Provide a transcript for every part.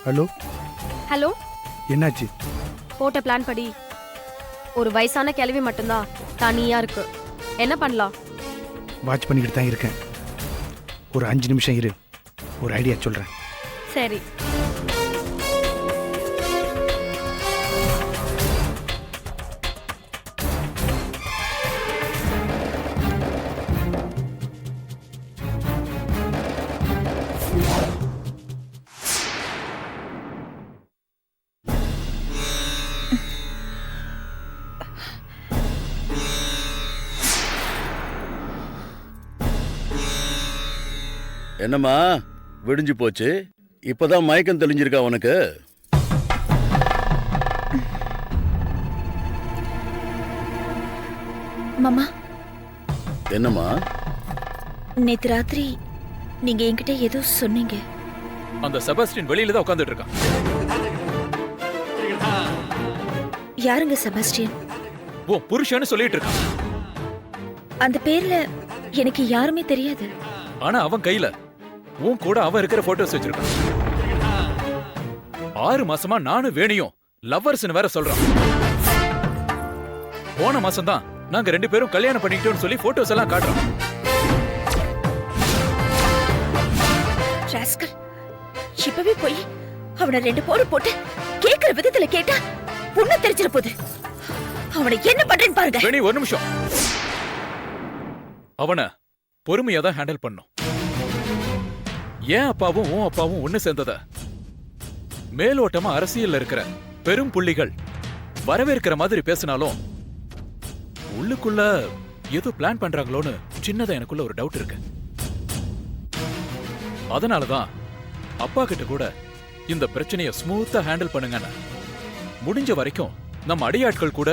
Hello hello. என்னாச்சு? போட்ட plan படி ஒரு வயசான கிழவி மட்டும்தான் தனியா இருக்கு. என்ன பண்ணலாம்? வாட்ச் பண்ணிக்கிட்டு தான் இருக்கேன். ஒரு 5 நிமிஷம் இரு, ஒரு ஐடியா சொல்கிறேன். சரி. என்னம்மா விடிஞ்சு போச்சு? இப்பதான் மயக்கம் தெளிஞ்சிருக்கா உனக்கு? மாமா. என்னம்மா? நேத்து ராத்திரி நீங்க என்கிட்ட ஏதோ சொன்னீங்க. அந்த செபாஸ்டியன் வெளியில தான் உட்கார்ந்துட்டு இருக்கான். யாருங்க செபாஸ்டியன்? ஓ புருஷன்னு சொல்லிட்டு இருக்கான். அந்த பேர்ல எனக்கு யாருமே தெரியாது. ஆனா அவன் கையில உன் கூட அவன் இருக்கிற போட்டோஸ் வச்சிருக்கான். 6 மாசமா நானும் வேணியும் லவ்வர்ஸ்னு வேற சொல்றான். போன மாசம் தான் நாங்க 2 பேரும் கல்யாணம் பண்ணிக்கிட்டோம்னு சொல்லி போட்டோஸ் எல்லாம் காட்டுறோம். ராஸ்கல், இப்பவே போய் அவனை 2 போடு போட்டு கேக்குற விதத்துல கேட்டா புண்ணு தெரிஞ்சிட போகுது. அவனை என்ன பண்றேன்னு பாருங்க. வேணி ஒரு நிமிஷம். அவனை பொறுமையா தான் ஹேண்டில் பண்ணும். ஏன் அப்பாவும் உன் அப்பாவும் ஒண்ணு சேர்ந்தத மேலோட்டமா அரசியல்ல இருக்கிற பெரும் புள்ளிகள் வரவேற்கிற மாதிரி பேசினாலும் உள்ளுக்குள்ள ஏதோ பிளான் பண்றாங்களோன்னு சின்னதா எனக்குள்ள ஒரு டவுட் இருக்கு. அதனாலதான் அப்பா கிட்ட கூட இந்த பிரச்சனைய ஸ்மூத்தா ஹேண்டில் பண்ணுங்க, முடிஞ்ச வரைக்கும் நம்ம அடியாட்கள் கூட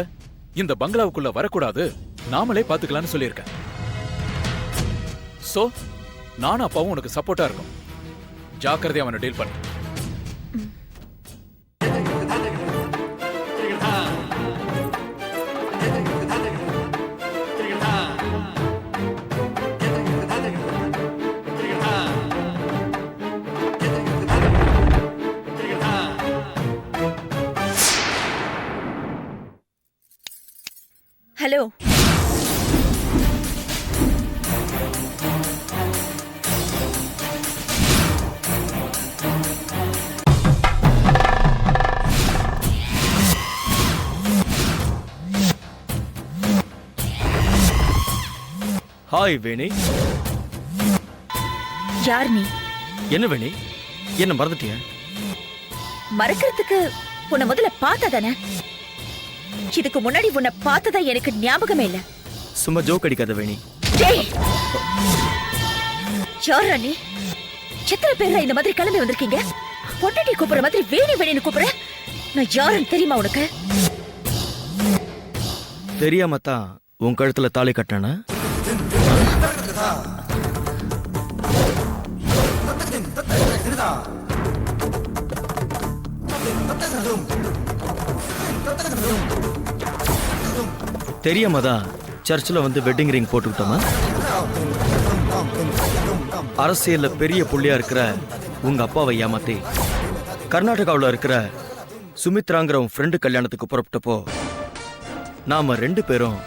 இந்த பங்களாவுக்குள்ள வரக்கூடாது, நாமளே பாத்துக்கலாம்னு சொல்லியிருக்கேன். சோ நானும் அப்பாவும் உனக்கு சப்போர்ட்டா இருக்கும். ஜாக்கிரதையா அவனை டீல் பண்ணு. ஹலோ. ஹாய் வேணி. யார் நீ? என்ன வேணி, என்ன மறந்துட்டியா? மறக்கிறதுக்கு உன்னை முதல்ல பார்த்தா தானே. இதுக்கு முன்னாடி உன்னை பார்த்ததா எனக்கு ஞாபகமே இல்ல. சும்மா ஜோக் அடிக்காத வேணி. டேய், யாரா நீ? எத்தனை பேர் இந்த மாதிரி கிளம்பி வந்திருக்கீங்க? பொண்டாட்டி கூப்பிடுற மாதிரி வேணி வேணின்னு கூப்பிடுற. நான் யாருன்னு தெரியுமா உனக்கு? தெரியாம தான் உன் கழுத்துல தாலி கட்டினா? தெரியாம தான் சர்ச்சில் வந்து வெட்டிங் ரிங் போட்டுக்கிட்டோமா? அரசியல்ல பெரிய புள்ளியா இருக்கிற உங்க அப்பாவை ஏமாத்தி கர்நாடகாவில் இருக்கிற சுமித்ராங்கிற உன் ஃப்ரெண்டு கல்யாணத்துக்கு புறப்பட்டப்போ நாம 2 பேரும்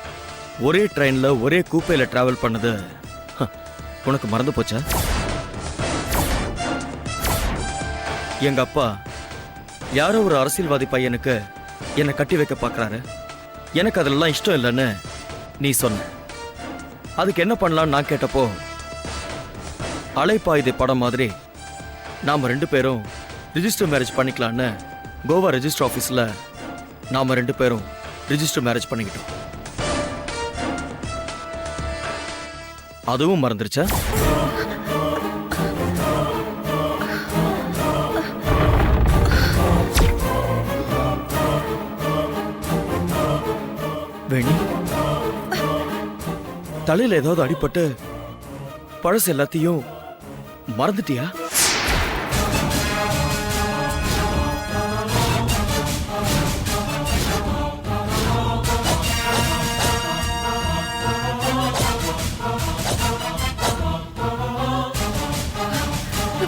ஒரே ட்ரெயின்ல ஒரே கூப்பையில டிராவல் பண்ணது உனக்கு மறந்து போச்சா? எங்க அப்பா யாரோ ஒரு அரசியல்வாதி பையனுக்கு என்னை கட்டி வைக்க பார்க்கறாரு, எனக்கு அதெல்லாம் இஷ்டம் இல்லைன்னு நீ சொன்ன. அதுக்கு என்ன பண்ணலான்னு நான் கேட்டப்போ, அலைப்பாயுதை படம் மாதிரி நாம 2 பேரும் ரிஜிஸ்டர் மேரேஜ் பண்ணிக்கலான்னு கோவா ரெஜிஸ்டர் ஆஃபீஸில் நாம 2 பேரும் ரிஜிஸ்டர் மேரேஜ் பண்ணிக்கிட்டோம். அதுவும் மறந்துருச்சா? வேணி, தலையில ஏதாவது அடிபட்டு பழசு எல்லாத்தையும் மறந்துட்டியா?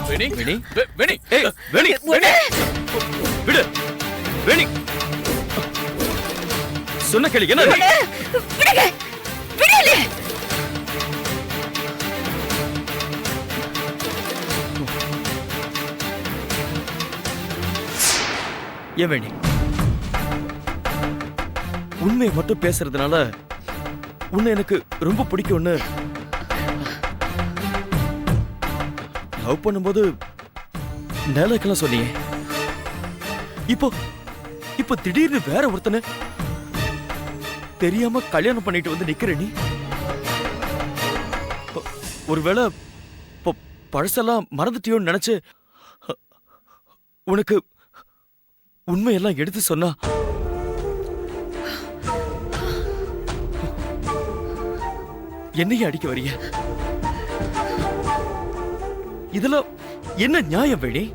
வேணி, வேணி, வேணி, ஏய், வேணி, வேணி. சொன்ன கேளு என்ன விடுங்க விடல. ஏன் வேணி உண்மையை மட்டும் பேசுறதுனால உன்னை எனக்கு ரொம்ப பிடிக்கும்னு லவ் பண்ணும்போது நேலக்கெல்லாம் சொன்னீங்க. இப்போ இப்போ திடீர்னு வேற ஒருத்தனை தெரியாம கல்யாணம் பண்ணிட்டு வந்து நிக்கிற நீ. ஒருவேளை பழசெல்லாம் மறந்துட்டியோன்னு நினைச்சு உனக்கு உண்மையெல்லாம் எடுத்து சொன்னா என்னையும் அடிக்க வரிய. இதுல என்ன நியாயம் வேணி?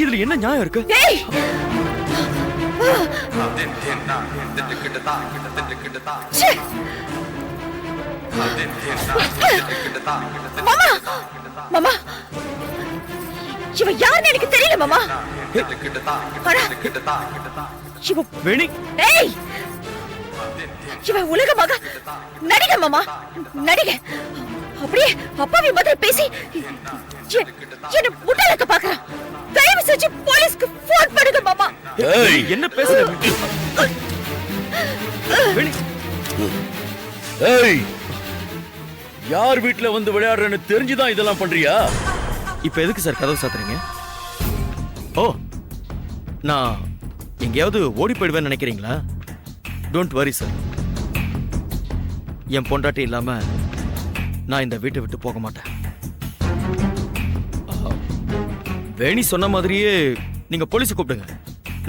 இதுல என்ன நியாயம் இருக்கு? ஏய் ச்சே! மாமா மாமா இவ யாருன்னு எனக்கு தெரியல மாமா. ஆனா, இவ வேணி ஏய் இவ உலகமாக நடிகை மாமா, நடிகை. அப்படியே அப்பாவி மாதிரி பேசி என்ன முட்டாளாக்க பாக்குறான். தயவு செஞ்சு போலீஸ்க்கு போன் பண்ணுங்க மாமா. ஏய் என்ன பேசுற வேணி? ஏய் யார் வீட்ல வந்து விளையாடுறேன்னு தெரிஞ்சுதான் இதெல்லாம் பண்றியா? இப்ப எதுக்கு சார் கதவு சாத்துறீங்க? ஓ, நான் எங்கேயாவது ஓடி போயிடுவேன்னு நினைக்கிறீங்களா? Don't worry sir. என் பொண்டாட்டி இல்லாம நான் இந்த வீட்டை விட்டு போக மாட்டேன். வேணி சொன்ன மாதிரியே நீங்க போலீஸை கூப்பிடுங்க.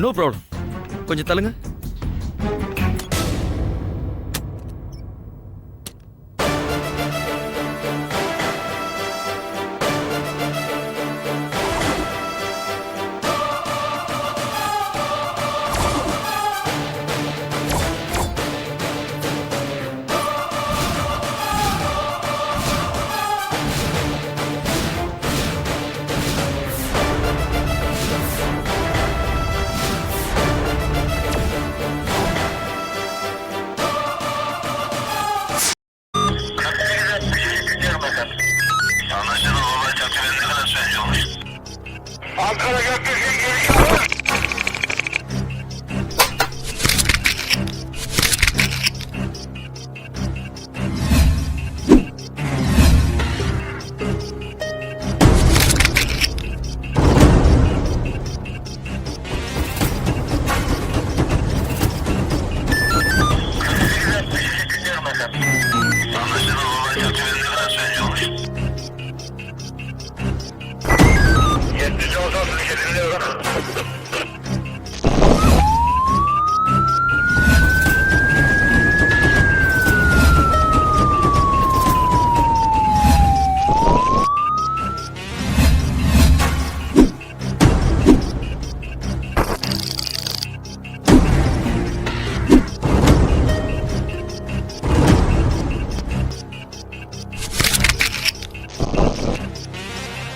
No problem. கொஞ்சம் தள்ளுங்க.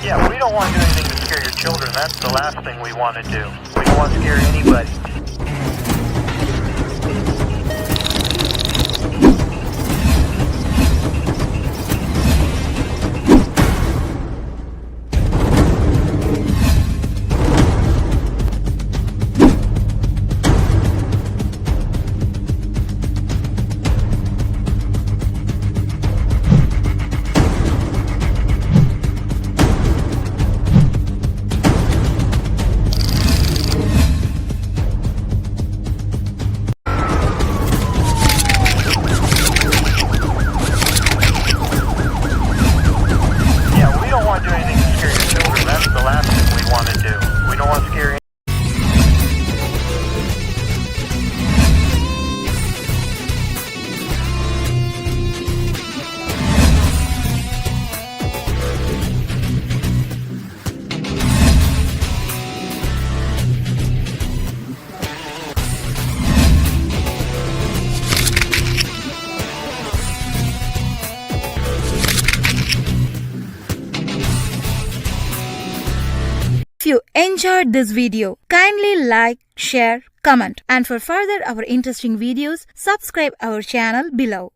Yeah, we don't want to do anything to scare your children. That's the last thing we want to do. We don't want to scare anybody. you enjoyed this video, kindly like, share, comment, and for further our interesting videos, subscribe our channel below.